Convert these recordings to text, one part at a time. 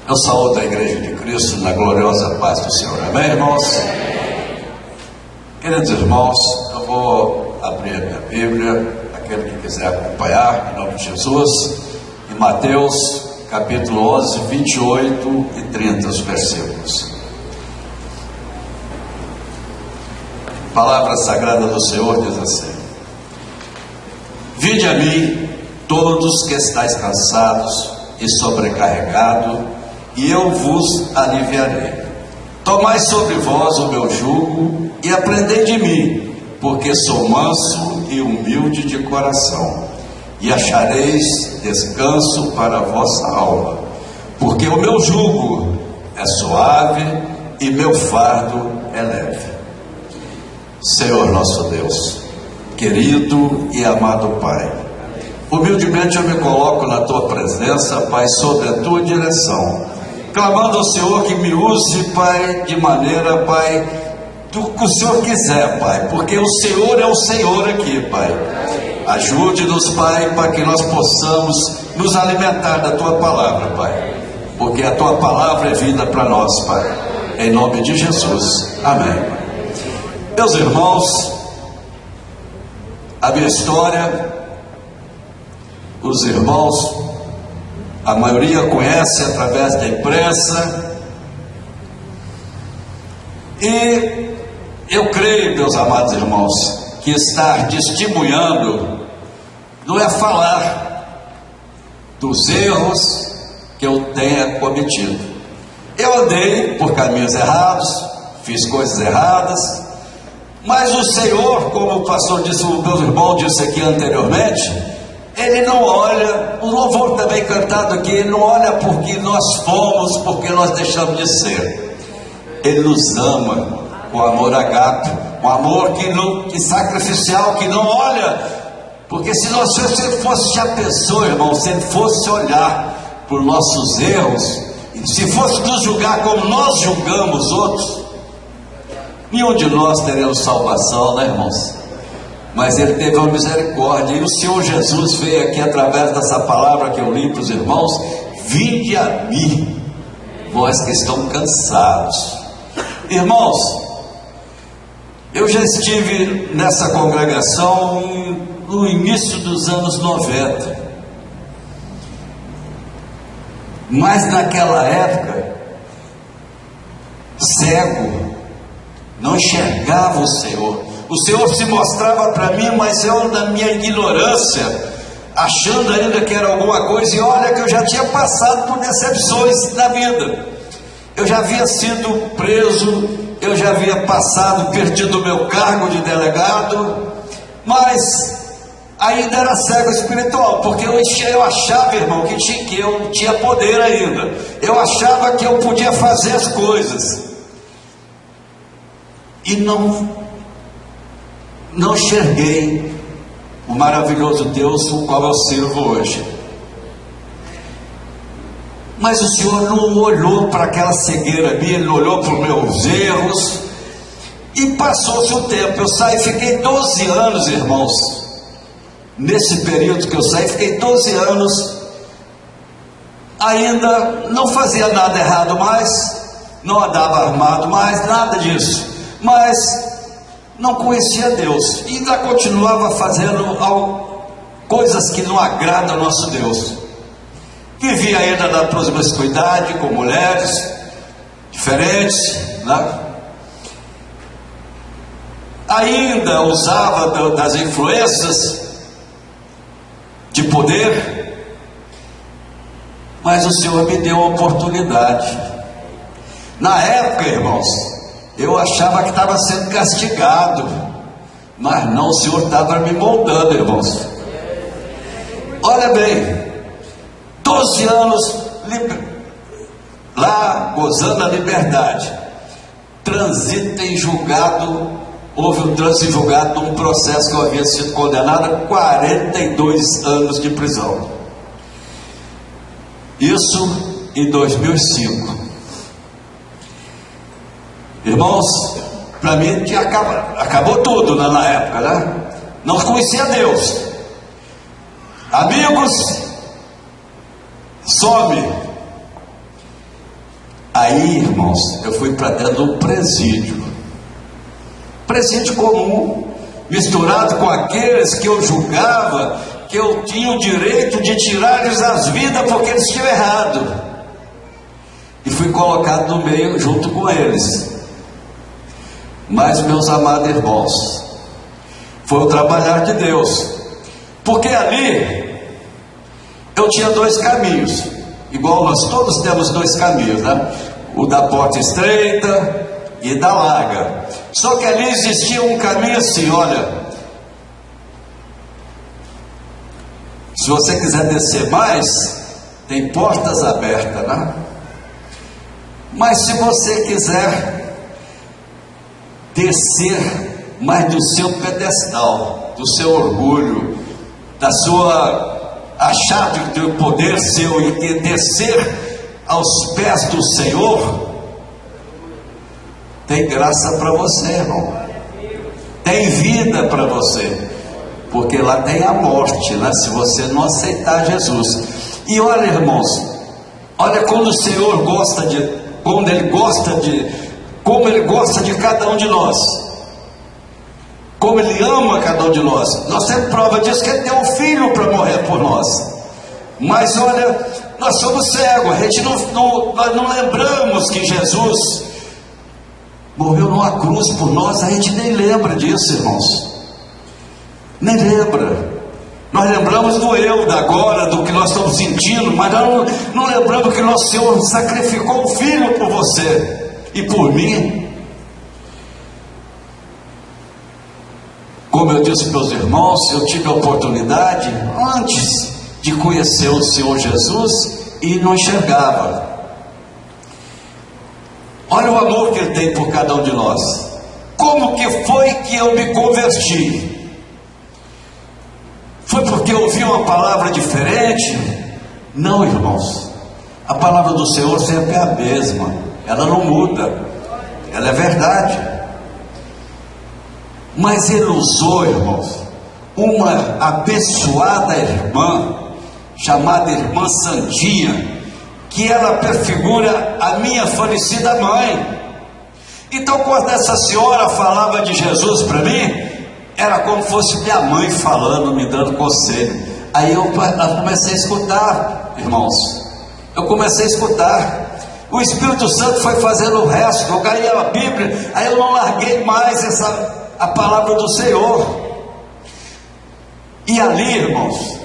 Eu saúdo a Igreja de Cristo na gloriosa paz do Senhor. Amém, irmãos? Queridos irmãos, eu vou abrir a minha Bíblia, aquele que quiser acompanhar, em nome de Jesus, em Mateus, capítulo 11, 28 e 30, os versículos. A palavra sagrada do Senhor diz assim: Vinde a mim, todos que estáis cansados e sobrecarregados, e eu vos aliviarei. Tomai sobre vós o meu jugo e aprendei de mim, porque sou manso e humilde de coração, e achareis descanso para a vossa alma, porque o meu jugo é suave e meu fardo é leve. Senhor nosso Deus, querido e amado Pai, humildemente eu me coloco na Tua presença, Pai, sob a Tua direção, clamando ao Senhor que me use, Pai, de maneira, Pai, do que o Senhor quiser, Pai, porque o Senhor é o Senhor aqui, Pai. Ajude-nos, Pai, para que nós possamos nos alimentar da Tua palavra, Pai, porque a Tua palavra é vida para nós, Pai, em nome de Jesus, amém. Meus irmãos, a minha história, os irmãos, a maioria conhece através da imprensa, e eu creio, meus amados irmãos, que estar testemunhando não é falar dos erros que eu tenha cometido. Eu andei por caminhos errados, fiz coisas erradas, mas o Senhor, como o pastor disse, o meu irmão disse aqui anteriormente, Ele não olha, o louvor também cantado aqui, Ele não olha porque nós fomos, porque nós deixamos de ser. Ele nos ama com amor agape, um amor que sacrificial, que não olha, porque se você fosse a pessoa, irmão, se Ele fosse olhar por nossos erros, se fosse nos julgar como nós julgamos outros, nenhum de nós teremos salvação, né, irmãos? Mas Ele teve uma misericórdia, e o Senhor Jesus veio aqui através dessa palavra que eu li para os irmãos: vinde a mim, vós que estão cansados. Irmãos, eu já estive nessa congregação no início dos anos 90, mas naquela época, cego, não enxergava o Senhor. O Senhor se mostrava para mim, mas eu, na minha ignorância, achando ainda que era alguma coisa, e olha que eu já tinha passado por decepções na vida. Eu já havia sido preso, eu já havia perdido o meu cargo de delegado, mas ainda era cego espiritual, porque eu achava, irmão, que eu tinha poder ainda. Eu achava que eu podia fazer as coisas, e não enxerguei o maravilhoso Deus com o qual eu sirvo hoje. Mas o Senhor não olhou para aquela cegueira minha, Ele olhou para os meus erros, e passou-se o tempo. Eu saí, fiquei 12 anos, irmãos, nesse período que eu saí, fiquei 12 anos, ainda não fazia nada errado mais, não andava armado mais, nada disso, mas não conhecia Deus, e ainda continuava fazendo coisas que não agradam ao nosso Deus. Vivia ainda na promiscuidade com mulheres diferentes, né? Ainda usava das influências de poder, mas o Senhor me deu a oportunidade. Na época, irmãos, eu achava que estava sendo castigado, mas não, o Senhor estava me moldando, irmãos. Olha bem, 12 anos lá, gozando a liberdade, transita em julgado, houve um trânsito em julgado num processo que eu havia sido condenado a 42 anos de prisão. Isso em 2005. Irmãos, para mim acabou tudo na época, né? Não conhecia Deus. Amigos, some. Aí, irmãos, eu fui para dentro do presídio comum, misturado com aqueles que eu julgava que eu tinha o direito de tirar-lhes as vidas porque eles tinham errado, e fui colocado no meio junto com eles. Mas, meus amados irmãos, foi o trabalhar de Deus, porque ali eu tinha dois caminhos, igual nós todos temos dois caminhos, né? O da porta estreita e da larga. Só que ali existia um caminho assim, olha, se você quiser descer mais, tem portas abertas, né? Mas se você quiser descer mais do seu pedestal, do seu orgulho, da sua achar de poder seu e descer aos pés do Senhor, tem graça para você, irmão, tem vida para você, porque lá tem a morte, né? Se você não aceitar Jesus. E olha, irmãos, olha como o Senhor gosta como Ele gosta de cada um de nós, como Ele ama cada um de nós. Nós temos prova disso, que Ele deu um filho para morrer por nós. Mas olha, nós somos cegos, a gente nós não lembramos que Jesus morreu numa cruz por nós, a gente nem lembra disso, irmãos, nem lembra. Nós lembramos do eu, da agora, do que nós estamos sentindo, mas não lembramos que nosso Senhor sacrificou o Filho por você e por mim. Como eu disse para os irmãos, eu tive a oportunidade, antes de conhecer o Senhor Jesus, e não enxergava. Olha o amor que Ele tem por cada um de nós. Como que foi que eu me converti? Foi porque eu ouvi uma palavra diferente? Não, irmãos, a palavra do Senhor sempre é a mesma, ela não muda, ela é verdade. Mas Ele usou, irmãos, uma abençoada irmã, chamada irmã Sandinha, que ela prefigura a minha falecida mãe. Então, quando essa senhora falava de Jesus para mim, era como se fosse minha mãe falando, me dando conselho. Aí eu comecei a escutar, irmãos, eu comecei a escutar. O Espírito Santo foi fazendo o resto. Eu ganhei a Bíblia, aí eu não larguei mais a palavra do Senhor. E ali, irmãos,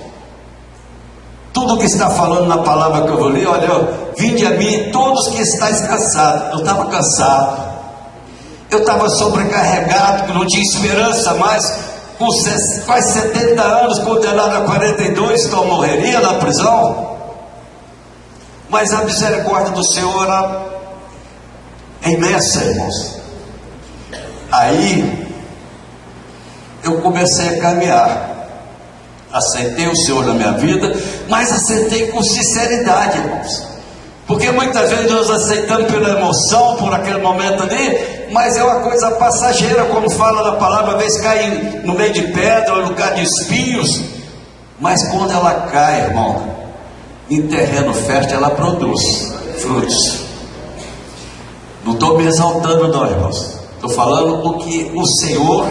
tudo que está falando na palavra que eu vou ler, olha, vinde a mim todos que estáis cansados. Eu estava cansado, eu estava sobrecarregado, que não tinha esperança mais, com quase 70 anos, condenado a 42, então eu morreria na prisão. Mas a misericórdia do Senhor é imensa, irmãos. Aí eu comecei a caminhar, aceitei o Senhor na minha vida, mas aceitei com sinceridade, irmãos, porque muitas vezes nós aceitamos pela emoção, por aquele momento ali, mas é uma coisa passageira, como fala na palavra, às vezes cai no meio de pedra, no lugar de espinhos, mas quando ela cai, irmão, em terreno fértil, ela produz frutos. Não estou me exaltando não, irmãos, estou falando o que o Senhor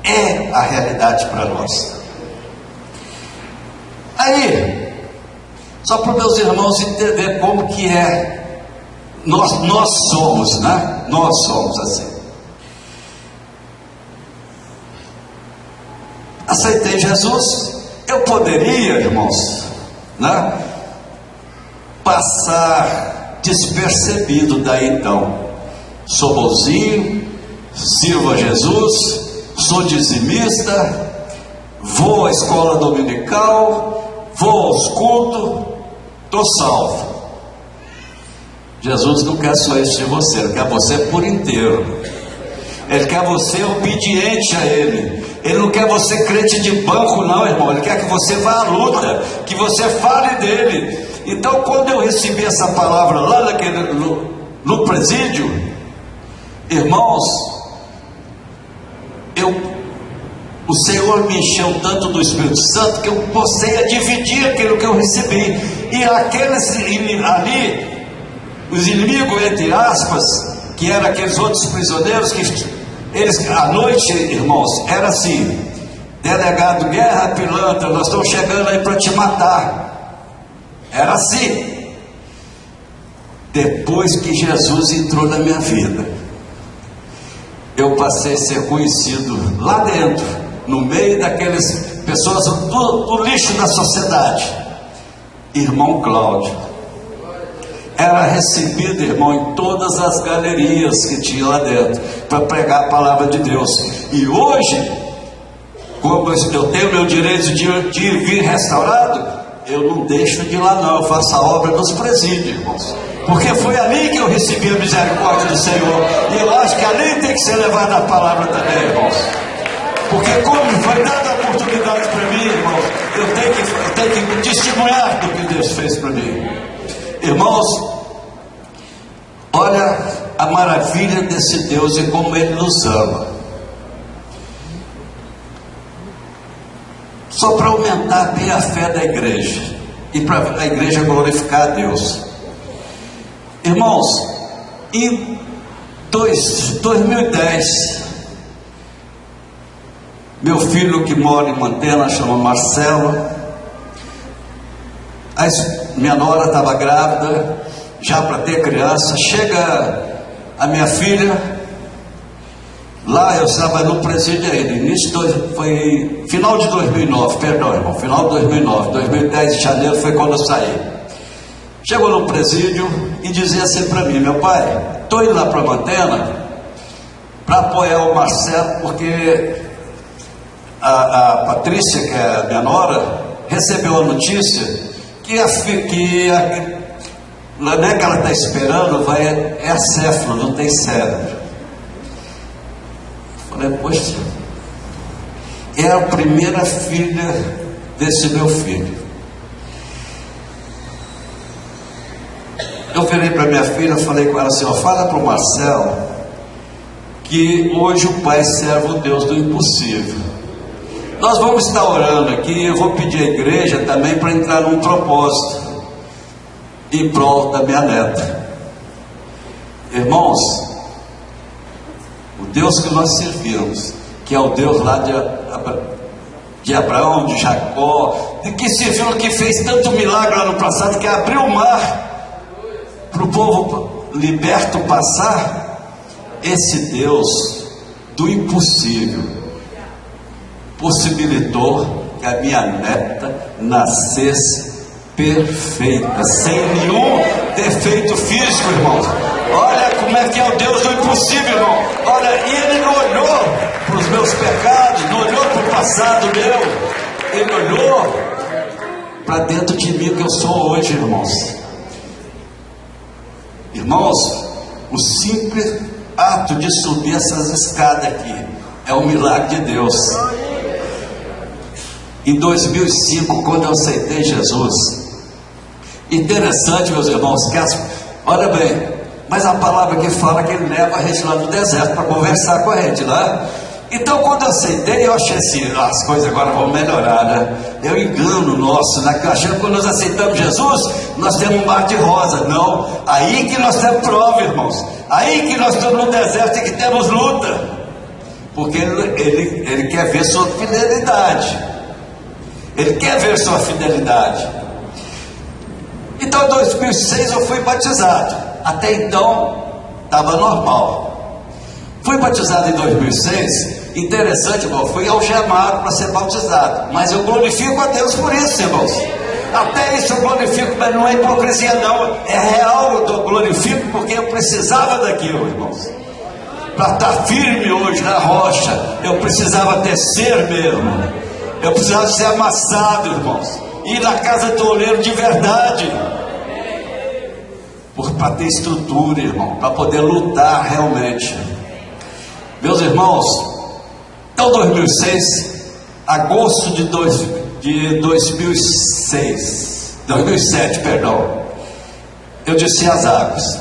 é a realidade para nós. Aí, só para meus irmãos entenderem como que é, nós somos, né? Nós somos assim. Aceitei Jesus, eu poderia, irmãos, né, passar despercebido daí então. Sou bonzinho, sirvo a Jesus, sou dizimista, vou à escola dominical, vou aos cultos, estou salvo. Jesus não quer só isso de você, Ele quer você por inteiro. Ele quer você obediente a Ele. Ele não quer você crente de banco não, irmão. Ele quer que você vá à luta, que você fale dele. Então, quando eu recebi essa palavra lá no presídio, irmãos, o Senhor me encheu tanto do Espírito Santo que eu passei a dividir aquilo que eu recebi. E aqueles ali, o Os inimigos, entre aspas, que eram aqueles outros prisioneiros, que eles, à noite, irmãos, era assim: delegado, guerra, pilantra, nós estamos chegando aí para te matar. Era assim. Depois que Jesus entrou na minha vida, eu passei a ser conhecido lá dentro, no meio daquelas pessoas do lixo da sociedade, irmão Cláudio. Era recebido, irmão, em todas as galerias que tinha lá dentro, para pregar a palavra de Deus. E hoje, como eu tenho meu direito de vir restaurado, eu não deixo de ir lá não, eu faço a obra nos presídios, irmãos, porque foi ali que eu recebi a misericórdia do Senhor, e eu acho que ali tem que ser levada a palavra também, irmãos, porque como foi dada a oportunidade para mim, irmãos, eu tenho que testemunhar do que Deus fez para mim. Irmãos, olha a maravilha desse Deus e como Ele nos ama. Só para aumentar bem a fé da igreja e para a igreja glorificar a Deus. Irmãos, em 2010, meu filho que mora em Mantena, chama Marcelo, minha nora estava grávida, já para ter criança. Chega a minha filha, lá eu estava no presídio ainda, foi final de 2009, perdão, irmão, final de 2009, 2010 de janeiro foi quando eu saí. Chegou no presídio e dizia assim para mim: meu pai, estou indo lá para Mantena para apoiar o Marcelo, porque a Patrícia, que é a minha nora, recebeu a notícia que não é que ela está esperando, é acéfalo, não tem cérebro. Falei, poxa, é a primeira filha desse meu filho. Eu virei para minha filha, falei com ela assim: ó, fala para o Marcelo que hoje o pai serve o Deus do impossível. Nós vamos estar orando aqui, eu vou pedir à igreja também para entrar num propósito em prol da minha neta. Irmãos, o Deus que nós servimos, que é o Deus lá de Abraão, de Jacó, de que serviu, que fez tanto milagre lá no passado, que abriu o mar para o povo liberto passar, esse Deus do impossível possibilitou que a minha neta nascesse perfeita, sem nenhum defeito físico, irmãos. Olha como é que é o Deus do impossível, irmão. Olha, e Ele não olhou para os meus pecados, não olhou para o passado meu, Ele olhou para dentro de mim que eu sou hoje, irmãos. Irmãos, o simples ato de subir essas escadas aqui é um milagre de Deus. Em 2005, quando eu aceitei Jesus, interessante, meus irmãos, que olha bem, mas a palavra que fala que Ele leva a gente lá no deserto para conversar com a gente, né? Então, quando eu aceitei, eu achei assim: as coisas agora vão melhorar, né? É o engano nosso, né? Achando que quando nós aceitamos Jesus, nós temos um mar de rosa. Não, aí que nós temos prova, irmãos. Aí que nós estamos no deserto e que temos luta, porque ele quer ver sua fidelidade. Ele quer ver sua fidelidade. Então, em 2006 eu fui batizado. Até então estava normal. Fui batizado em 2006. Interessante, irmão, fui algemado para ser batizado. Mas eu glorifico a Deus por isso, irmãos. Até isso eu glorifico, mas não é hipocrisia não. É real, eu glorifico porque eu precisava daquilo, irmãos. Para estar firme hoje na rocha, eu precisava tecer mesmo. Eu precisava ser amassado, irmãos. Ir na casa do oleiro de verdade. Para ter estrutura, irmão, para poder lutar realmente. Meus irmãos, então 2006, agosto de 2007, perdão, eu desci as águas.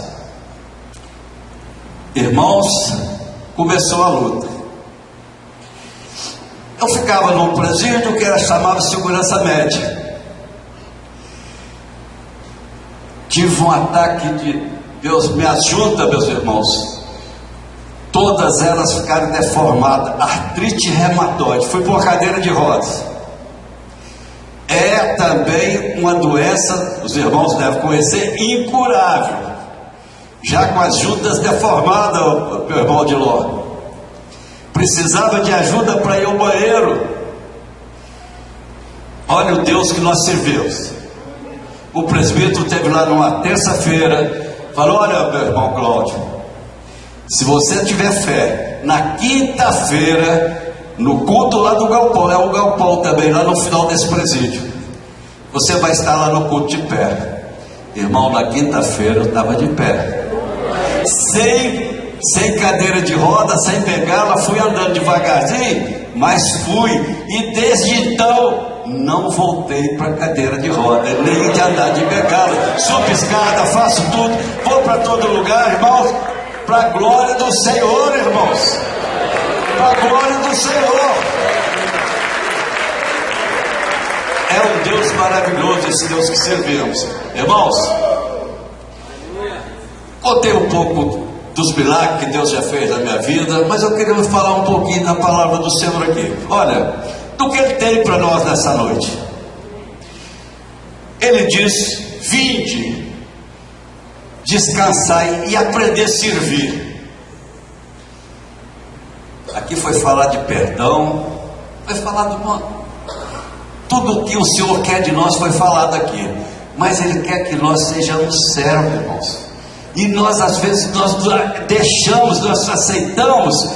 Irmãos, começou a luta. Eu ficava num presídio que chamava segurança média. Tive um ataque minhas juntas, meus irmãos, todas elas ficaram deformadas, artrite reumatoide. Fui por uma cadeira de rodas. É também uma doença, os irmãos devem conhecer, incurável, já com as juntas deformadas, meu irmão de Ló. Precisava de ajuda para ir ao banheiro. Olha o Deus que nós servimos. O presbítero teve lá numa terça-feira, falou: olha, meu irmão Cláudio, se você tiver fé, na quinta-feira, no culto lá do galpão, é o galpão também, lá no final desse presídio, você vai estar lá no culto de pé. Irmão, na quinta-feira eu estava de pé, sem cadeira de roda, sem bengala, fui andando devagarzinho, mas fui, e desde então não voltei para cadeira de roda, nem de andar de bengala. Subo escada, faço tudo, vou para todo lugar, irmãos, para a glória do Senhor, irmãos, para a glória do Senhor. É um Deus maravilhoso, esse Deus que servimos. Irmãos, contei um pouco dos milagres que Deus já fez na minha vida, mas eu queria falar um pouquinho da palavra do Senhor aqui. Olha, do que Ele tem para nós nessa noite. Ele diz: vinde, descansai e aprender a servir. Aqui foi falar de perdão, foi falar de tudo o que o Senhor quer de nós foi falado aqui, mas Ele quer que nós sejamos servos, irmãos. E nós às vezes nós deixamos, nós aceitamos,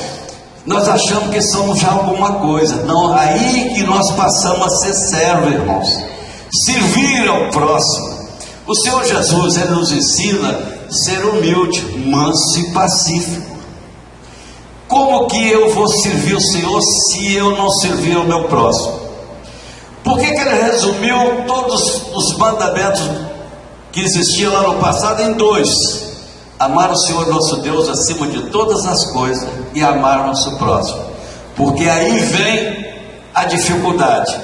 nós achamos que somos já alguma coisa. Não, aí que nós passamos a ser servos, irmãos. Servir ao próximo. O Senhor Jesus, Ele nos ensina a ser humilde, manso e pacífico. Como que eu vou servir o Senhor se eu não servir ao meu próximo? Por que Ele resumiu todos os mandamentos que existiam lá no passado em dois? Amar o Senhor nosso Deus acima de todas as coisas e amar o nosso próximo. Porque aí vem a dificuldade.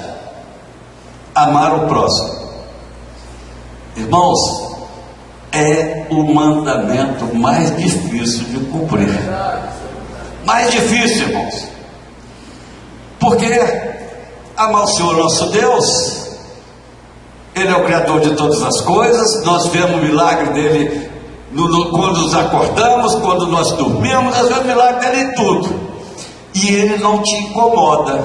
Amar o próximo. Irmãos, é o mandamento mais difícil de cumprir. Mais difícil, irmãos. Porque amar o Senhor nosso Deus, Ele é o Criador de todas as coisas. Nós vemos o milagre dEle quando nos acordamos, quando nós dormimos, nós vemos o milagre dEle em tudo. E Ele não te incomoda.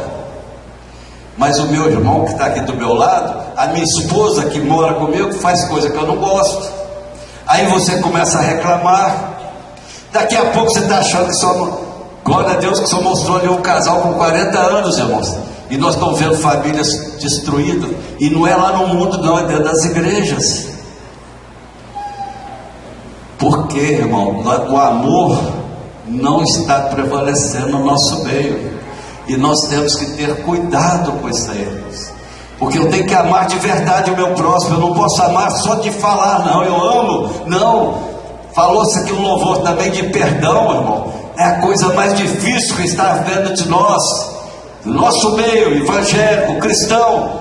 Mas o meu irmão que está aqui do meu lado, a minha esposa que mora comigo, faz coisa que eu não gosto. Aí você começa a reclamar. Daqui a pouco você está achando que só... Glória a Deus que só mostrou ali um casal com 40 anos, irmãos. E nós estamos vendo famílias destruídas. E não é lá no mundo não, é dentro das igrejas. Porque, irmão, o amor não está prevalecendo no nosso meio. E nós temos que ter cuidado com isso aí, irmãos. Porque eu tenho que amar de verdade o meu próximo. Eu não posso amar só de falar, não. Eu amo, não. Falou-se aqui um louvor também de perdão, irmão. É a coisa mais difícil que está havendo de nós, do nosso meio evangélico, cristão,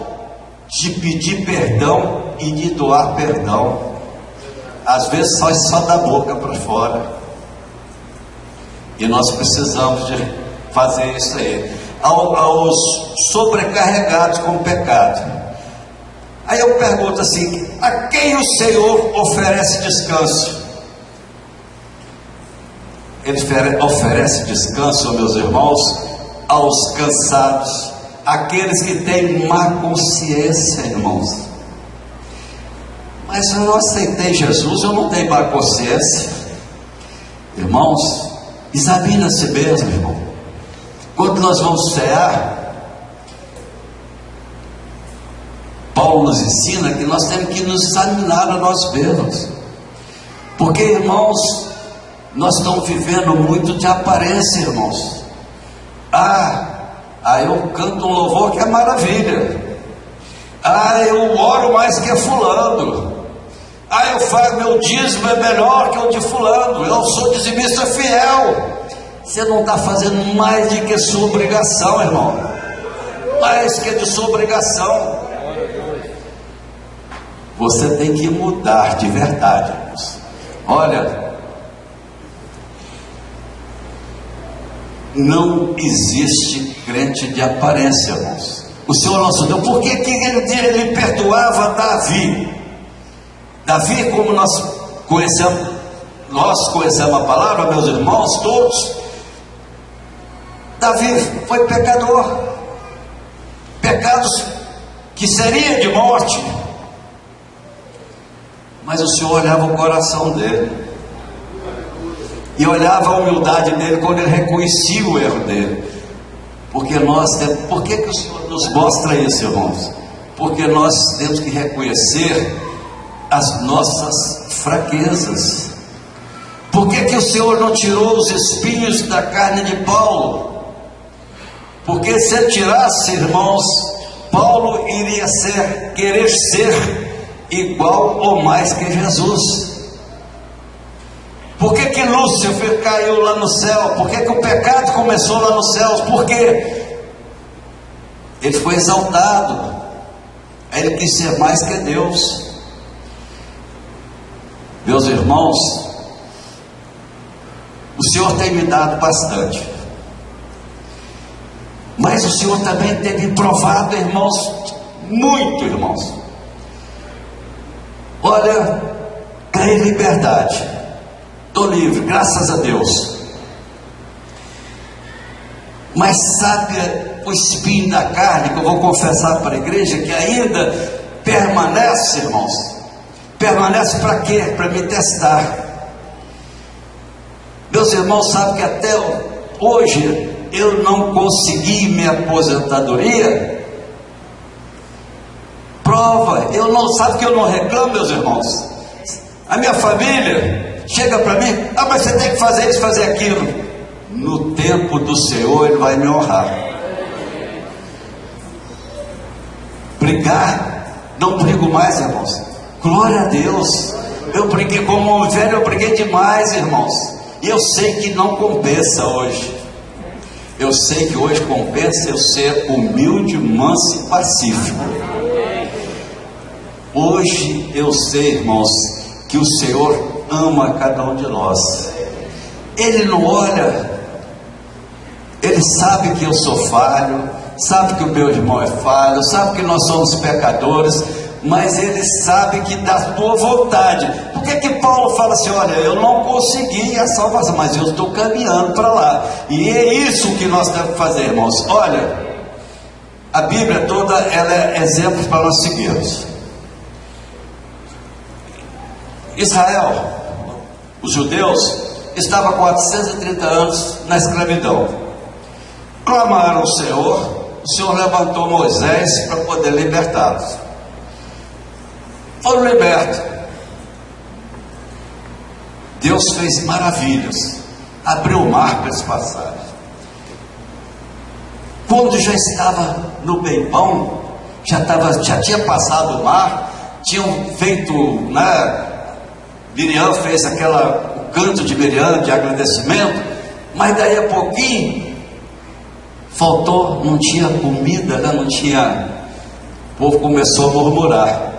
de pedir perdão e de doar perdão. Às vezes só da boca para fora. E nós precisamos de fazer isso aí. Aos sobrecarregados com o pecado. Aí eu pergunto assim: a quem o Senhor oferece descanso? Ele oferece descanso, meus irmãos, aos cansados, aqueles que têm má consciência, irmãos. Mas eu não aceitei Jesus, eu não tenho má consciência. Irmãos, examina a si mesmo, irmão. Quando nós vamos cear, Paulo nos ensina que nós temos que nos examinar a nós mesmos. Porque, irmãos, nós estamos vivendo muito de aparência, irmãos. Eu canto um louvor que é maravilha. Eu oro mais que fulano. Eu faço, meu dízimo é melhor que o de fulano. Eu sou dizimista fiel. Você não está fazendo mais do que sua obrigação, irmão. Mais que de sua obrigação. Você tem que mudar de verdade, irmãos. Olha, não existe crente de aparência, irmãos. O Senhor nosso Deus, por que ele perdoava Davi? Davi, como nós conhecemos a palavra, meus irmãos, todos, Davi foi pecador, pecados que seria de morte, mas o Senhor olhava o coração dele, e olhava a humildade dele quando ele reconhecia o erro dele. Porque por que o Senhor nos mostra isso, irmãos? Porque nós temos que reconhecer as nossas fraquezas. Por que o Senhor não tirou os espinhos da carne de Paulo? Porque se ele tirasse, irmãos, Paulo iria querer ser igual ou mais que Jesus. Por que Lúcifer caiu lá no céu? Por que o pecado começou lá nos céus? Porque ele foi exaltado, ele quis ser mais que Deus. Meus irmãos, o Senhor tem me dado bastante, mas o Senhor também tem me provado, irmãos, muito, irmãos. Olha, ganhei liberdade, estou livre, graças a Deus. Mas sabe o espinho da carne, que eu vou confessar para a igreja, que ainda permanece, irmãos? Permanece para quê? Para me testar. Meus irmãos, sabem que até hoje eu não consegui minha aposentadoria. Prova, eu não, sabe que eu não reclamo, meus irmãos. A minha família chega para mim, mas você tem que fazer isso, fazer aquilo. No tempo do Senhor Ele vai me honrar. Brigar, não brigo mais, irmãos. Glória a Deus. Eu briguei como velho, eu briguei demais, irmãos. E eu sei que não compensa hoje. Eu sei que hoje compensa eu ser humilde, manso e pacífico. Hoje eu sei, irmãos, que o Senhor ama cada um de nós. Ele não olha, Ele sabe que eu sou falho, sabe que o meu irmão é falho, sabe que nós somos pecadores, mas Ele sabe que da tua vontade. Por que Paulo fala assim, olha, eu não consegui a salvação, mas eu estou caminhando para lá. E é isso que nós temos que fazer, irmãos. Olha, a Bíblia toda, ela é exemplo para nós seguirmos. Israel, os judeus, estavam 430 anos na escravidão. Clamaram ao Senhor, o Senhor levantou Moisés para poder libertá-los. Foram libertos. Deus fez maravilhas, abriu o mar para eles passarem. Quando já estava no bem bom, já tinha passado o mar, tinham feito, né? Miriam fez o canto de Miriam de agradecimento, mas daí a pouquinho faltou, não tinha comida, né? Não tinha. O povo começou a murmurar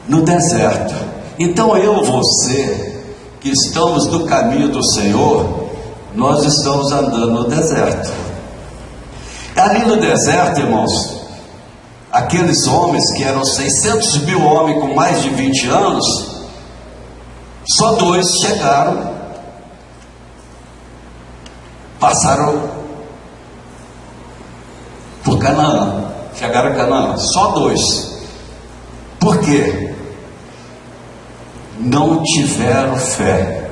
no deserto. Então você, que estamos no caminho do Senhor, nós estamos andando no deserto. Ali no deserto, irmãos, aqueles homens que eram 600 mil homens com mais de 20 anos, só 2 chegaram, passaram por Canaã, chegaram a Canaã, só 2. Por quê? Não tiveram fé,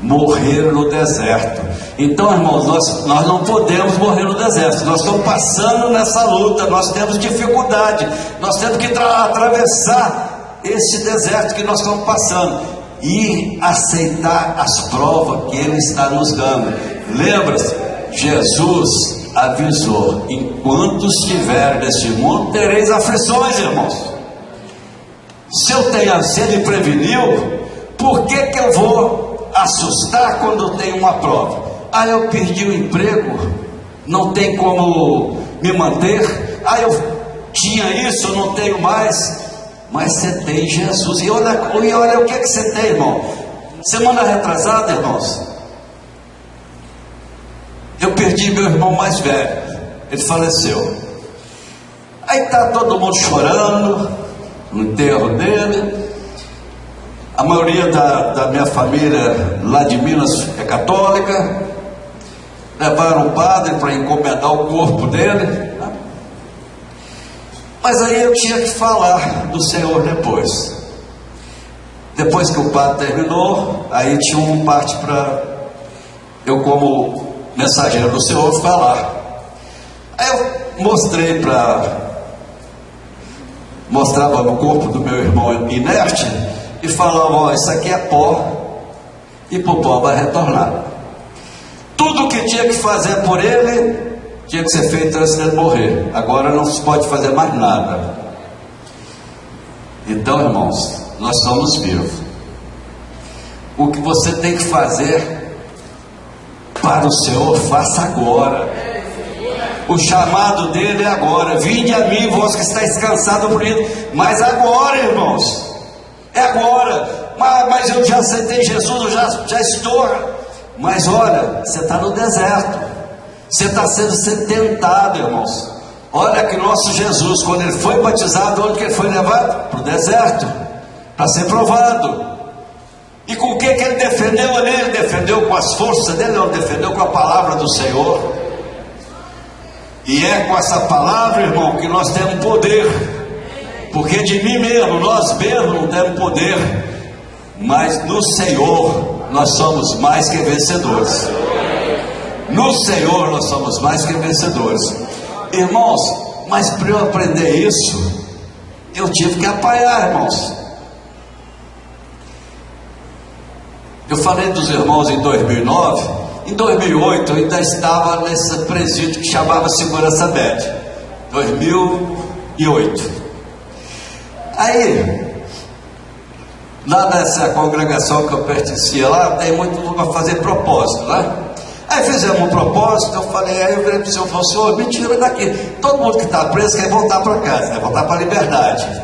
morreram no deserto. Então, irmãos, nós não podemos morrer no deserto. Nós estamos passando nessa luta, nós temos dificuldade, nós temos que atravessar esse deserto que nós estamos passando e aceitar as provas que Ele está nos dando. Lembra-se, Jesus avisou: enquanto estiver neste mundo tereis aflições, irmãos. Se Ele preveniu, por que eu vou assustar quando eu tenho uma prova? Eu perdi o emprego, não tem como me manter. Eu tinha isso, eu não tenho mais. mas você tem Jesus. E olha o que você tem, irmão. Semana retrasada, irmãos, eu perdi meu irmão mais velho. Ele faleceu. Aí está todo mundo chorando no enterro dele. A maioria da minha família lá de Minas é católica. Levaram o padre para encomendar o corpo dele. Mas aí eu tinha que falar do Senhor depois. Depois que o padre terminou, aí tinha uma parte para eu, como mensageiro do Senhor, falar. Aí eu mostrava no corpo do meu irmão inerte e falava: ó, isso aqui é pó, e pro pó vai retornar. Tudo que tinha que fazer por ele tinha que ser feito antes dele morrer. Agora não se pode fazer mais nada. Então, irmãos, nós somos vivos. O que você tem que fazer para o Senhor, faça agora. O chamado dele é agora. Vinde a mim, vós que estáis cansados por isso. Mas agora, irmãos, é agora. Mas eu já aceitei Jesus, eu já estou. Mas olha, você está no deserto. Você está sendo tentado, irmãos. Olha que nosso Jesus, quando ele foi batizado, onde que ele foi levado? Para o deserto, para ser provado. E com o que ele defendeu ali? Ele defendeu com as forças dele, não, ele defendeu com a palavra do Senhor. E é com essa palavra, irmão, que nós temos poder. Porque de mim mesmo, nós mesmos não temos poder. Mas no Senhor, nós somos mais que vencedores. No Senhor nós somos mais que vencedores. Irmãos, mas para eu aprender isso, eu tive que apanhar, irmãos. Eu falei dos irmãos em 2009. Em 2008 eu ainda estava nesse presídio que chamava Segurança Média. 2008. Aí, lá nessa congregação que eu pertencia lá, tem muito para fazer propósito, né? Aí fizemos um propósito, eu falei, aí eu virei para o senhor e falei: senhor, me tira daqui. Todo mundo que está preso quer voltar para casa, quer voltar para a liberdade.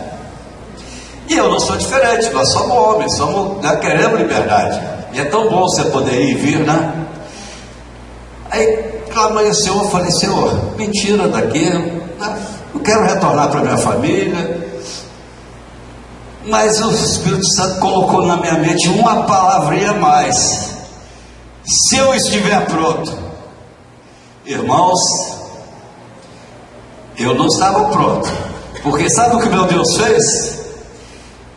E eu não sou diferente, nós somos homens, nós queremos liberdade. E é tão bom você poder ir e vir, né? Aí amanheceu, eu falei: senhor, me tira daqui, eu quero retornar para minha família. Mas o Espírito Santo colocou na minha mente uma palavrinha a mais: se eu estiver pronto. Irmãos, eu não estava pronto, porque sabe o que meu Deus fez?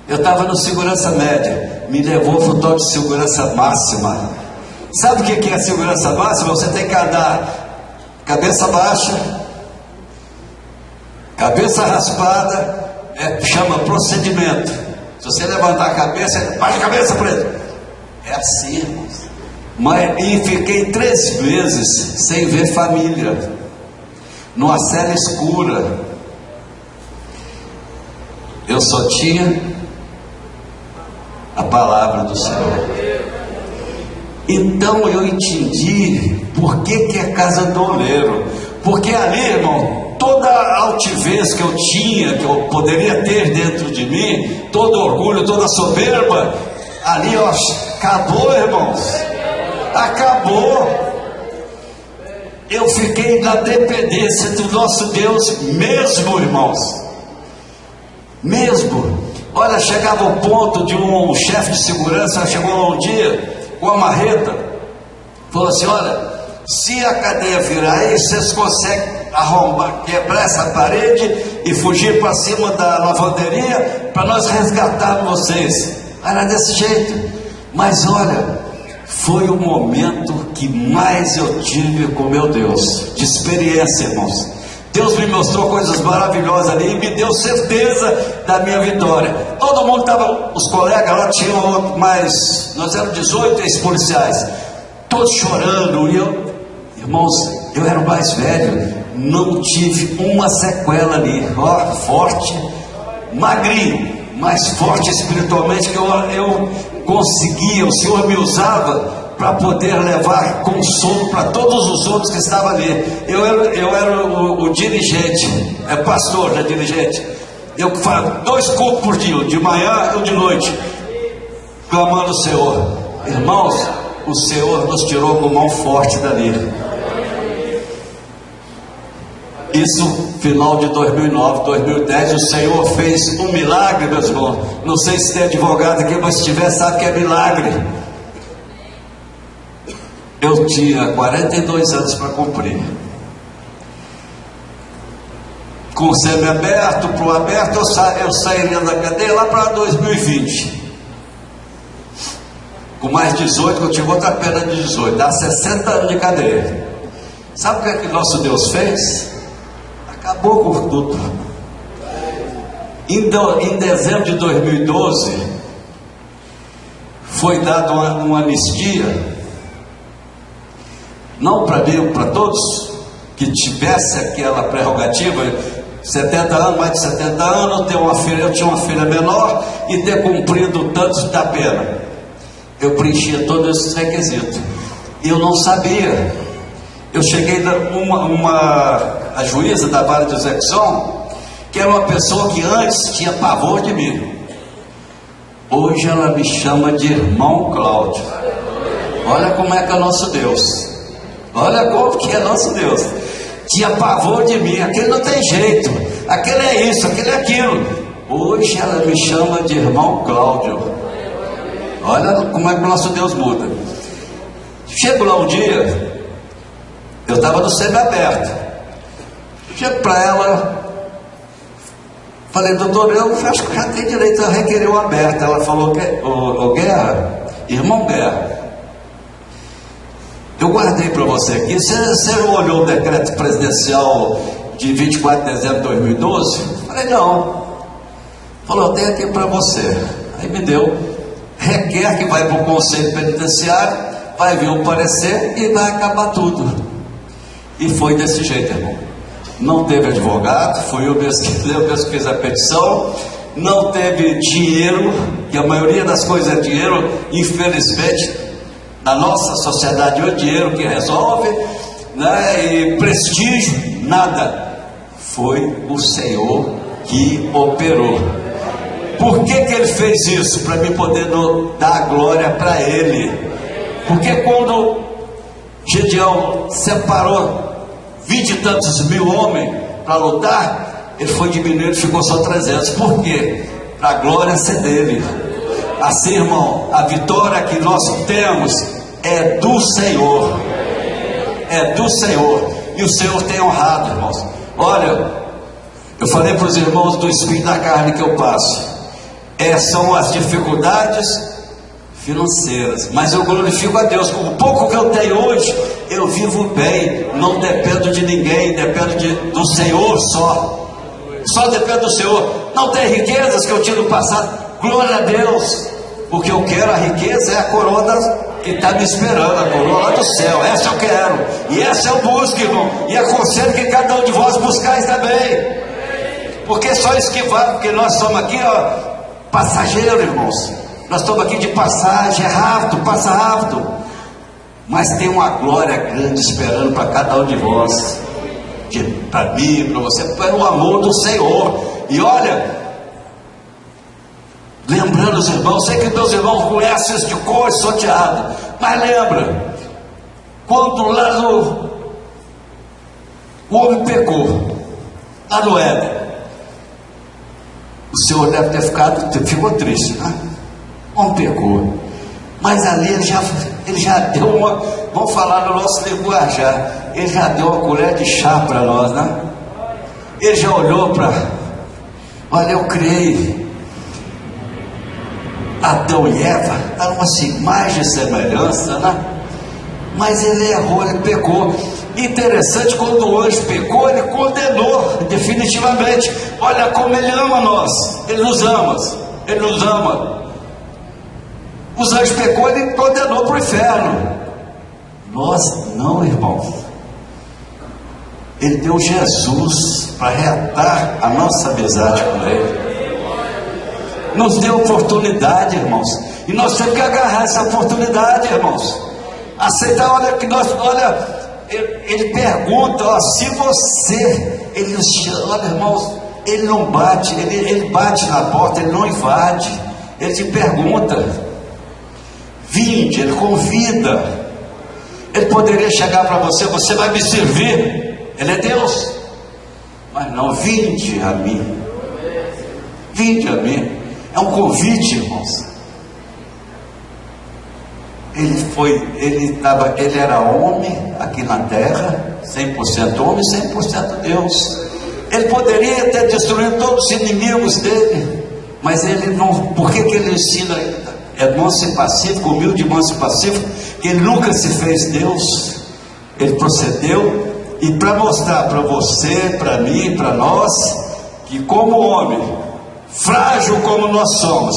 Eu estava no segurança média, me levou para o tal de segurança máxima. Sabe o que é segurança máxima? Você tem que andar cabeça baixa, cabeça raspada, chama procedimento. Se você levantar a cabeça, baixa a cabeça para ele. É assim, irmãos. E fiquei 3 meses sem ver família, numa cela escura. Eu só tinha a palavra do Senhor. Então eu entendi por que é casa do oleiro. Porque ali, irmão, toda a altivez que eu tinha, que eu poderia ter dentro de mim, todo orgulho, toda soberba, ali, ó, acabou, irmãos. Acabou. Eu fiquei na dependência do nosso Deus mesmo, irmãos. Mesmo. Olha, chegava ao ponto de um chefe de segurança, chegou um dia com a marreta, falou assim: olha, se a cadeia virar aí, vocês conseguem arrombar, quebrar essa parede e fugir para cima da lavanderia para nós resgatarmos vocês. Era desse jeito. Mas olha, foi o momento que mais eu tive com meu Deus, de experiência, irmãos. Deus me mostrou coisas maravilhosas ali e me deu certeza da minha vitória. Todo mundo estava, os colegas lá tinham mais, nós éramos 18 ex-policiais, todos chorando. E eu, irmãos, eu era o mais velho, não tive uma sequela ali. Ó, forte, magrinho, mas forte espiritualmente, que eu conseguia, o Senhor me usava para poder levar consolo para todos os outros que estavam ali. Eu era o dirigente, pastor, dirigente. Eu faço 2 cultos por dia, de manhã e de noite, clamando o Senhor. Irmãos, o Senhor nos tirou com mão forte dali. Isso, final de 2009, 2010, o Senhor fez um milagre, meus irmãos. Não sei se tem advogado aqui, mas se tiver, sabe que é milagre. Eu tinha 42 anos para cumprir. Com o semi-aberto, para o aberto, eu sairia da cadeia lá para 2020. Com mais 18, eu tive outra pena de 18, dá 60 anos de cadeia. Sabe o que é que nosso Deus fez? Acabou com tudo. Em dezembro de 2012, foi dada uma anistia, não para mim, para todos, que tivesse aquela prerrogativa, 70 anos, mais de 70 anos, eu tinha uma filha menor e ter cumprido tanto da pena. Eu preenchia todos esses requisitos. E eu não sabia. Eu cheguei a juíza da vara de execução, que era uma pessoa que antes tinha pavor de mim. Hoje ela me chama de irmão Cláudio. Olha como é que é nosso Deus. Olha como que é nosso Deus. Tinha pavor de mim. Aquele não tem jeito. Aquele é isso, aquele é aquilo. Hoje ela me chama de irmão Cláudio. Olha como é que o nosso Deus muda. Chego lá um dia, eu estava no semi-aberto. Chego para ela, falei, doutor, eu acho que já tenho direito a requerer um aberto. Ela falou, ô Guerra, irmão Guerra, eu guardei para você aqui. Você olhou o decreto presidencial de 24 de dezembro de 2012? Falei, não. Falou, eu tenho aqui para você. Aí me deu. Requer que vai para o conselho penitenciário, vai vir um parecer e vai acabar tudo. E foi desse jeito, irmão. Não teve advogado, foi eu mesmo que fiz a petição. Não teve dinheiro, que a maioria das coisas é dinheiro, infelizmente. Na nossa sociedade é o dinheiro que resolve, né? E prestígio, nada. Foi o Senhor que operou. Por que ele fez isso? Para mim poder dar a glória para Ele. Porque quando Gedeão separou 20 e tantos mil homens para lutar, ele foi diminuindo, ficou só 300. Por quê? Para a glória ser dele. Assim, irmão, a vitória que nós temos é do Senhor. É do Senhor. E o Senhor tem honrado, irmãos. Olha, eu falei para os irmãos do espinho da carne que eu passo. São as dificuldades financeiras, mas eu glorifico a Deus. Com o pouco que eu tenho hoje, eu vivo bem, não dependo de ninguém, dependo do Senhor só dependo do Senhor. Não tem riquezas que eu tinha no passado, glória a Deus, porque eu quero a riqueza, é a coroa que está me esperando, a coroa do céu. Essa eu quero, e essa eu busco, irmão, e aconselho que cada um de vós buscais também, porque só isso que vale, porque nós somos aqui, ó, passageiro, irmãos. Nós estamos aqui de passagem, é rápido, passa rápido, mas tem uma glória grande esperando para cada um de vós, para mim, para você, pelo amor do Senhor. E olha, lembrando os irmãos, sei que meus irmãos conhecem isso de cor e sorteado, mas lembra, quando lá o homem pecou, lá no Éden, o Senhor deve ter ficou triste, né? O homem pecou, mas ali ele já deu uma, vamos falar no nosso linguajar, ele já deu uma colher de chá para nós, né? Ele já olhou olha, eu criei Adão e Eva, era uma imagem e semelhança, né? Mas ele errou, ele pecou. Interessante, quando o anjo pecou, ele condenou definitivamente. Olha como ele ama nós, ele nos ama, ele nos ama. Os anjos pecou, ele condenou para o inferno. Nós não, irmãos. Ele deu Jesus para reatar a nossa amizade com ele. Nos deu oportunidade, irmãos, e nós temos que agarrar essa oportunidade, irmãos. Aceitar, ele pergunta, ó, se você, ele nos chama, olha, irmãos, ele não bate, ele bate na porta, ele não invade, ele te pergunta, vinde, ele convida. Ele poderia chegar para você, você vai me servir, ele é Deus, mas não, vinde a mim, vinde a mim, é um convite, irmãos. Ele era homem aqui na terra, 100% homem, 100% Deus. Ele poderia ter destruído todos os inimigos dele, mas ele não. Por que ele ensina? É manso e pacífico, humilde, manso e pacífico, que ele nunca se fez Deus. Ele procedeu, e para mostrar para você, para mim, para nós, que como homem, frágil como nós somos,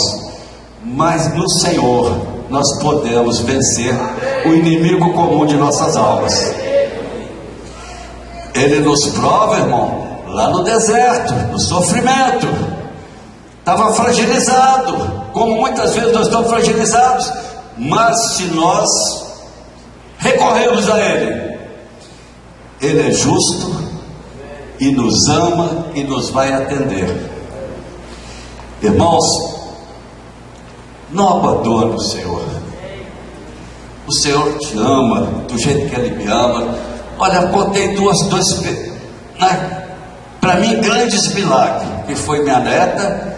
mas no Senhor nós podemos vencer o inimigo comum de nossas almas. Ele nos prova, irmão, lá no deserto, no sofrimento, estava fragilizado, como muitas vezes nós estamos fragilizados, mas se nós recorremos a Ele, Ele é justo e nos ama e nos vai atender. Irmãos, não abandone o Senhor. O Senhor te ama do jeito que Ele me ama. Olha, eu contei para mim, grandes milagres, que foi minha neta,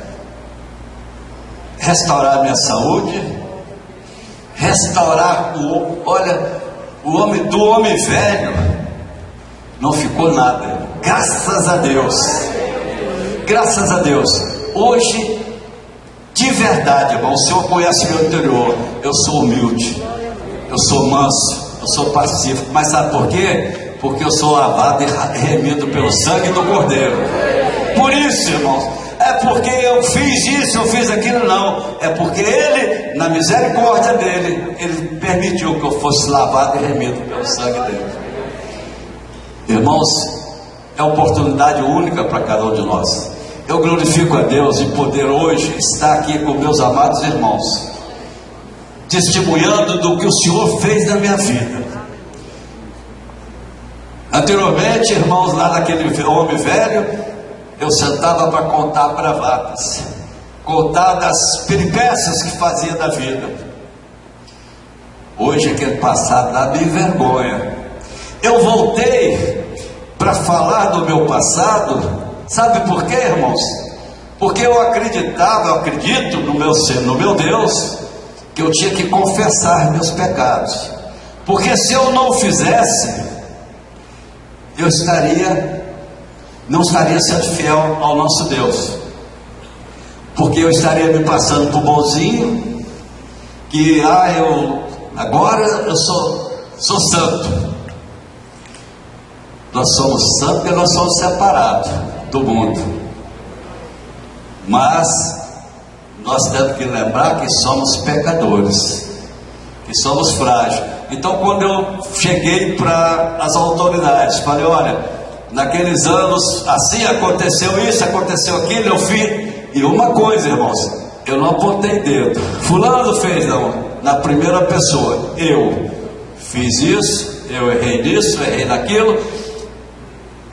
restaurar minha saúde, restaurar o homem velho, não ficou nada, graças a Deus, graças a Deus. Hoje, de verdade, irmão, o Senhor conhece meu interior, eu sou humilde, eu sou manso, eu sou pacífico, mas sabe por quê? Porque eu sou lavado e remido pelo sangue do Cordeiro. Por isso, irmãos, é porque eu fiz isso, eu fiz aquilo, não, é porque Ele, na misericórdia dele, Ele permitiu que eu fosse lavado e remido pelo sangue dele. Irmãos, é oportunidade única para cada um de nós. Eu glorifico a Deus em poder hoje estar aqui com meus amados irmãos, testemunhando do que o Senhor fez na minha vida. Anteriormente, irmãos, lá naquele homem velho, eu sentava para contar bravatas, contar das peripécias que fazia da vida. Hoje, aquele passado dá-me vergonha. Eu voltei para falar do meu passado. Sabe por quê, irmãos? Porque eu acredito no meu Deus, que eu tinha que confessar meus pecados. Porque se eu não fizesse, eu não estaria sendo fiel ao nosso Deus. Porque eu estaria me passando por bonzinho, que agora eu sou santo. Nós somos santos porque nós somos separados do mundo, mas nós temos que lembrar que somos pecadores, que somos frágeis. Então, quando eu cheguei para as autoridades, falei: olha, naqueles anos assim aconteceu isso, aconteceu aquilo, eu fiz. E uma coisa, irmãos, eu não apontei dedo, fulano fez, não, na primeira pessoa, eu fiz isso, eu errei nisso, eu errei naquilo,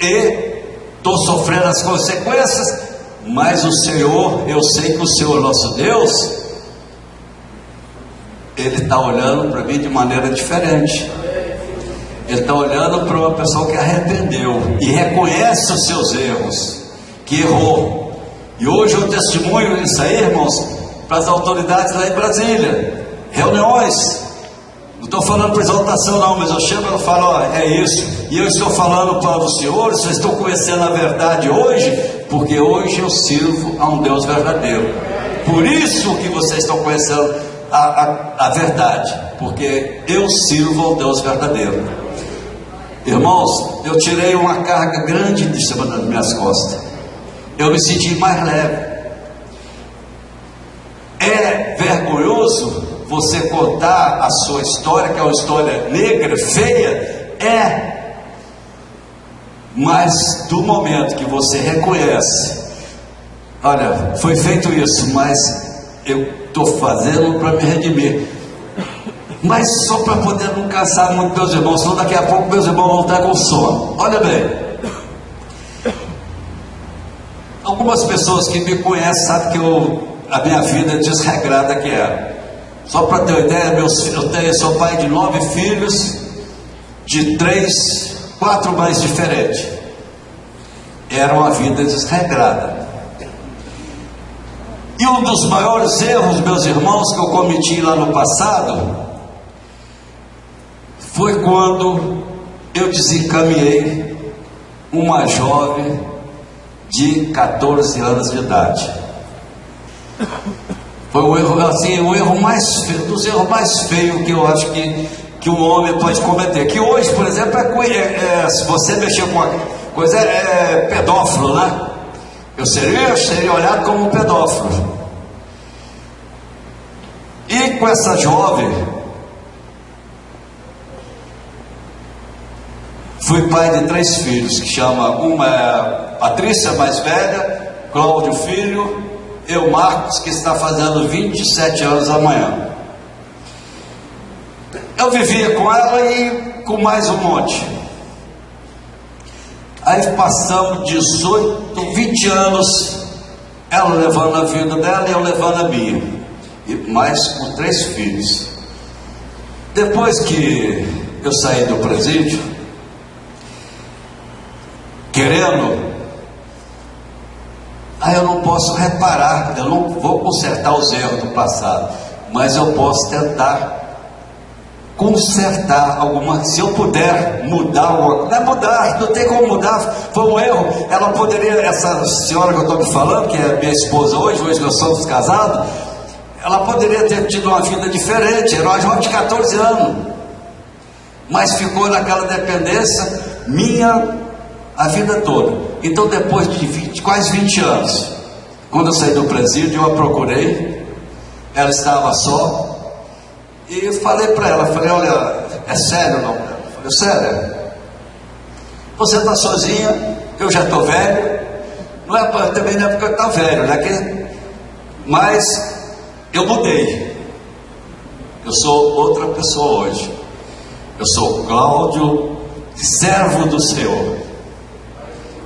e estou sofrendo as consequências, mas o Senhor, eu sei que o Senhor, nosso Deus, Ele está olhando para mim de maneira diferente. Ele está olhando para uma pessoa que arrependeu e reconhece os seus erros, que errou. E hoje eu testemunho isso aí, irmãos, para as autoridades lá em Brasília, reuniões. Não estou falando por exaltação não, mas eu chego e falo: ó, é isso. E eu estou falando para os senhores, vocês estão conhecendo a verdade hoje, porque hoje eu sirvo a um Deus verdadeiro. Por isso que vocês estão conhecendo a verdade, porque eu sirvo ao Deus verdadeiro. Irmãos, eu tirei uma carga grande de cima das minhas costas. Eu me senti mais leve. É vergonhoso você contar a sua história, que é uma história negra, feia, mas do momento que você reconhece: olha, foi feito isso, mas eu estou fazendo para me redimir, mas só para poder não cansar muito meus irmãos, senão daqui a pouco meus irmãos vão estar com sono. Olha bem, Algumas pessoas que me conhecem sabem que a minha vida é desregrada que é. Só para ter uma ideia, eu sou pai de 9 filhos, de 4 mais diferentes. Era uma vida desregrada. E um dos maiores erros, meus irmãos, que eu cometi lá no passado, foi quando eu desencaminhei uma jovem de 14 anos de idade. Foi o erro, assim, o erro mais feio, dos erros mais feios que eu acho que um homem pode cometer. Que hoje, por exemplo, se você mexer com a coisa, é pedófilo, né? Eu seria olhado como um pedófilo. E com essa jovem, fui pai de 3 filhos, que chama, uma é Patrícia, mais velha, Cláudio, filho, eu, Marcos, que está fazendo 27 anos amanhã. Eu vivia com ela e com mais um monte. Aí passamos 18, 20 anos, ela levando a vida dela e eu levando a minha, e mais com 3 filhos. Depois que eu saí do presídio, querendo, eu não posso reparar, eu não vou consertar os erros do passado, mas eu posso tentar consertar alguma, se eu puder mudar alguma coisa. Não é mudar, não tem como mudar, foi um erro. Ela poderia, essa senhora que eu estou me falando, que é minha esposa hoje nós somos casados, ela poderia ter tido uma vida diferente, era uma jovem de 14 anos, mas ficou naquela dependência minha a vida toda. Então depois de quase 20 anos, quando eu saí do presídio, eu a procurei, ela estava só, e eu falei para ela, olha, é sério não? Eu falei, sério, você está sozinha, eu já estou velho, também não é porque eu estou velho, né? Mas eu mudei, eu sou outra pessoa hoje, eu sou Cláudio, servo do Senhor.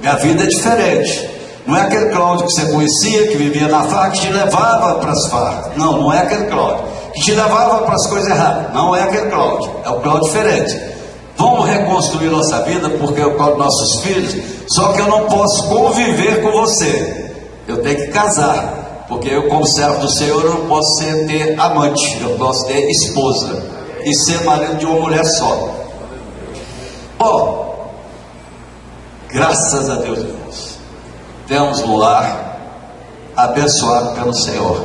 Minha vida é diferente. Não é aquele Cláudio que você conhecia, que vivia na farra, que te levava para as farras. Não, não é aquele Cláudio que te levava para as coisas erradas. Não é aquele Cláudio, é o Cláudio diferente. Vamos reconstruir nossa vida, porque é o Cláudio dos nossos filhos. Só que eu não posso conviver com você, eu tenho que casar, porque eu, como servo do Senhor, eu não posso ter amante, eu posso ter esposa e ser marido de uma mulher só. Graças a Deus, irmãos, temos um lar abençoado pelo Senhor.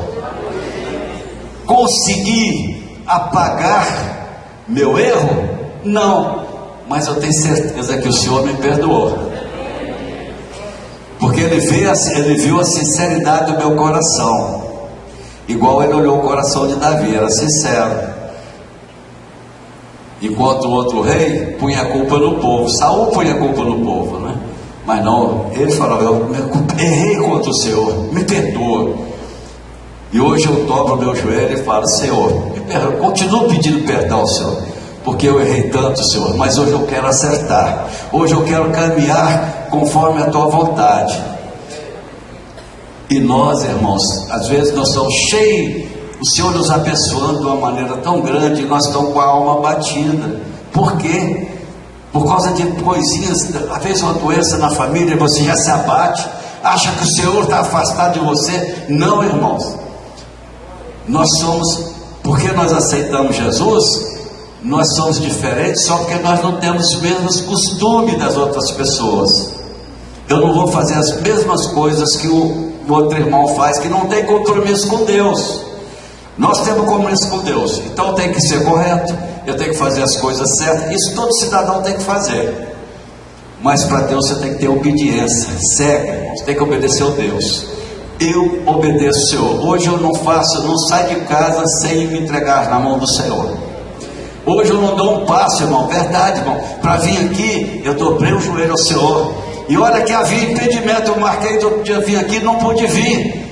Consegui apagar meu erro? Não, mas eu tenho certeza que o Senhor me perdoou, porque Ele viu a sinceridade do meu coração, igual Ele olhou o coração de Davi, era sincero. Enquanto o outro rei punha a culpa no povo, Saul punha a culpa no povo, né? Mas não, ele falava, eu errei contra o Senhor, me perdoa. E hoje eu dobro meu joelho e falo, Senhor, me perdoa. Continuo pedindo perdão ao Senhor, porque eu errei tanto, Senhor, mas hoje eu quero acertar, hoje eu quero caminhar conforme a tua vontade. E nós, irmãos, às vezes nós somos cheios, o Senhor nos abençoando de uma maneira tão grande, e nós estamos com a alma batida. Por quê? Por causa de coisinhas, às vezes uma doença na família, você já se abate, acha que o Senhor está afastado de você. Não, irmãos, nós somos, porque nós aceitamos Jesus, nós somos diferentes só porque nós não temos os mesmos costumes das outras pessoas. Eu não vou fazer as mesmas coisas que o outro irmão faz, que não tem compromisso com Deus. Nós temos compromisso com Deus, então tem que ser correto, eu tenho que fazer as coisas certas, isso todo cidadão tem que fazer. Mas para Deus você tem que ter obediência cega, irmãos, tem que obedecer a Deus. Eu obedeço ao Senhor. Hoje eu não saio de casa sem me entregar na mão do Senhor. Hoje eu não dou um passo, irmão, verdade, irmão, para vir aqui, eu dobrei o joelho ao Senhor. E olha que havia impedimento, eu marquei outro dia vir aqui, não pude vir.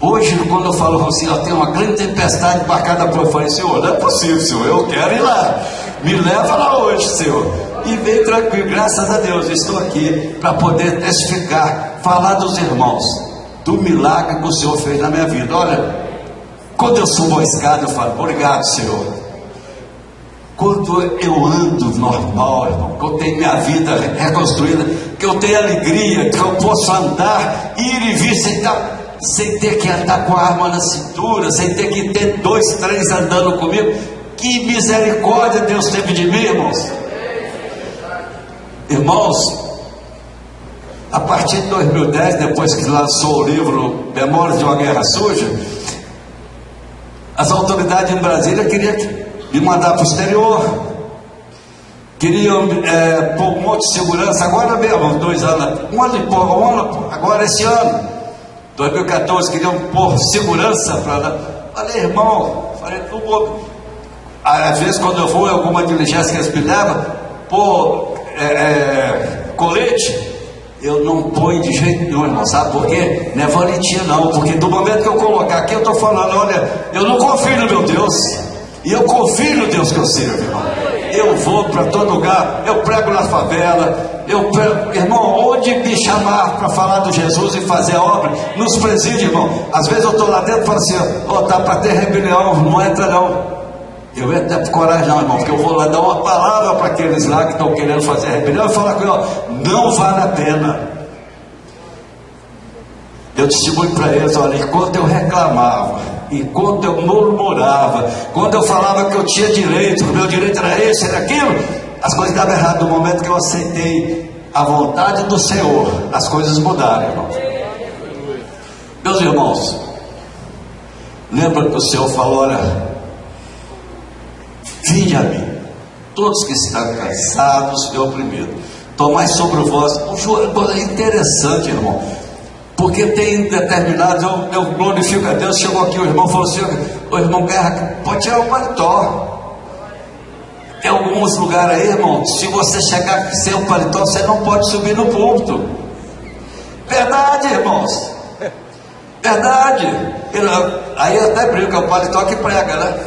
Hoje, quando eu falo assim, tem uma grande tempestade embarcada para eu, falei, Senhor, não é possível, Senhor, eu quero ir lá, me leva lá hoje, Senhor. e veio tranquilo, graças a Deus, estou aqui para poder testificar, falar dos irmãos, do milagre que o Senhor fez na minha vida. Olha, quando eu subo a escada, eu falo, obrigado, Senhor. Quando eu ando normal, irmão, que eu tenho minha vida reconstruída, que eu tenho alegria, que eu posso andar, ir e vir sem ter que andar com a arma na cintura, sem ter que ter 2, 3 andando comigo. Que misericórdia Deus teve de mim, irmãos. Irmãos, a partir de 2010, depois que lançou o livro Memórias de uma Guerra Suja, as autoridades em Brasília queriam me mandar para o exterior, queriam pôr um monte de segurança, agora mesmo, 2 anos, agora esse ano, 2014, queriam pôr segurança para lá. Falei, irmão, às vezes quando eu vou em alguma diligência que eles me levam, pôr colete, eu não ponho de jeito nenhum, irmão, sabe por quê? Não é valentia não, porque do momento que eu colocar aqui, eu estou falando, olha, eu não confio no meu Deus, e eu confio no Deus que eu sirvo, irmão. Eu vou para todo lugar, eu prego na favela, eu prego, irmão, onde me chamar para falar do Jesus e fazer a obra, nos presídios, irmão. Às vezes eu estou lá dentro e falo assim, tá para ter rebelião, não entra não. Eu entro por coragem não, irmão, porque eu vou lá dar uma palavra para aqueles lá que estão querendo fazer rebelião e falar com ele, não vale a pena. Eu testemunho para eles, olha, enquanto eu reclamava, enquanto eu murmurava, quando eu falava que eu tinha direito, que o meu direito era esse, era aquilo, as coisas davam errado. No momento que eu aceitei a vontade do Senhor, as coisas mudaram, irmão. Meus irmãos, lembra que o Senhor falou, olha, vinde a mim, todos que estão cansados e oprimidos, tomai sobre vós. É interessante, irmão, porque tem determinados, eu glorifico a Deus. Chegou aqui o irmão, falou assim, o irmão Guerra, pode tirar o paletó. Tem alguns lugares aí, irmão, se você chegar sem o paletó, você não pode subir no púlpito. Verdade, irmãos, verdade. Aí eu até brinco, é o paletó que prega, né?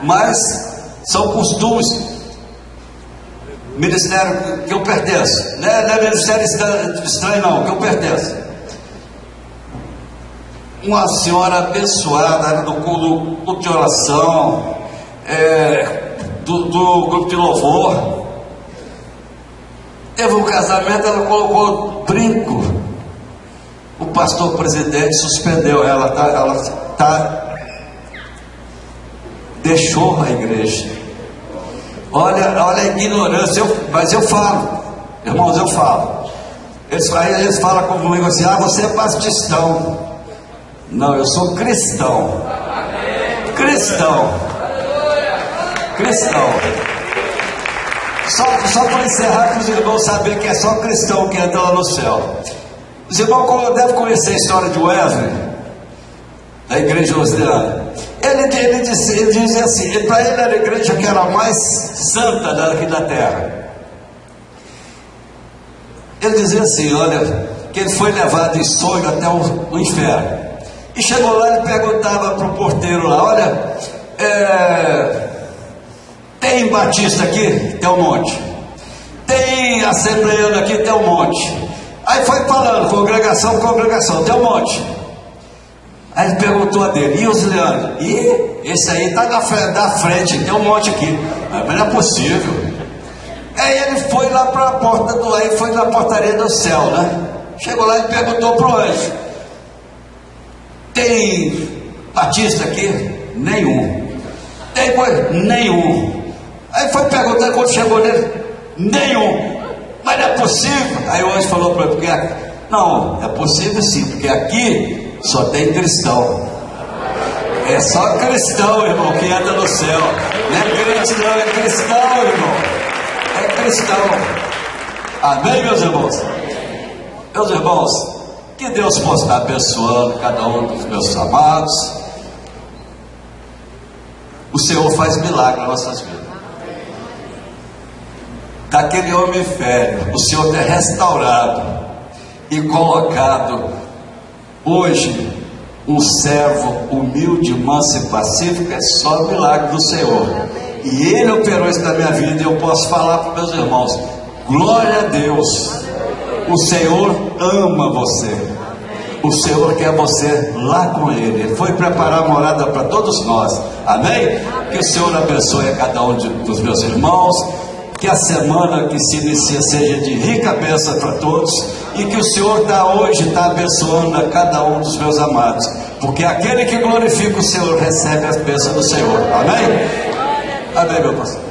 Mas são costumes. Ministério que eu pertenço, não é ministério estranho não, que eu pertenço. Uma senhora abençoada, era do culto de oração, do grupo de louvor. Teve um casamento, ela colocou brinco. O pastor presidente suspendeu ela, deixou a igreja. Olha a ignorância, mas eu falo, irmãos, eu falo. Eles falam comigo assim, você é baptistão. Não, eu sou cristão. Cristão. Só para encerrar, para os irmãos saberem que é só cristão que entra lá no céu. Os irmãos devem conhecer a história de Wesley, da igreja wesleyana. Ele dizia assim, para ele era a igreja que era a mais santa daqui da terra. Ele dizia assim, olha, que ele foi levado em sonho até o inferno. E chegou lá, ele perguntava para o porteiro lá, olha, tem batista aqui? Tem um monte. Tem assembleiano aqui? Tem um monte. Aí foi falando, congregação, tem um monte. Aí ele perguntou a dele, e os Leandro? E esse aí está da frente, tem um monte aqui. Mas não é possível. Aí ele foi lá para a porta aí foi na portaria do céu, né? Chegou lá e perguntou para o anjo, tem batista aqui? Nenhum. Tem coisa? Nenhum. Aí foi perguntando, quando chegou nele, nenhum. Mas não é possível. Aí o anjo falou para ele, não, é possível sim, porque aqui só tem cristão. É só cristão, irmão, que entra no céu. Não é crente não, é cristão, irmão. É cristão. Amém, meus irmãos? Meus irmãos, que Deus possa estar abençoando cada um dos meus amados. O Senhor faz milagre nas nossas vidas. Daquele homem velho, o Senhor tem restaurado e colocado hoje Um servo humilde, manso e pacífico é só milagre do Senhor. E Ele operou isso na minha vida, e eu posso falar para meus irmãos: glória a Deus. O Senhor ama você. O Senhor quer você lá com Ele. Ele foi preparar a morada para todos nós. Amém? Que o Senhor abençoe a cada um dos meus irmãos. Que a semana que se inicia seja de rica bênção para todos. E que o Senhor hoje está abençoando a cada um dos meus amados. Porque aquele que glorifica o Senhor recebe a bênção do Senhor. Amém? Amém, meu pastor.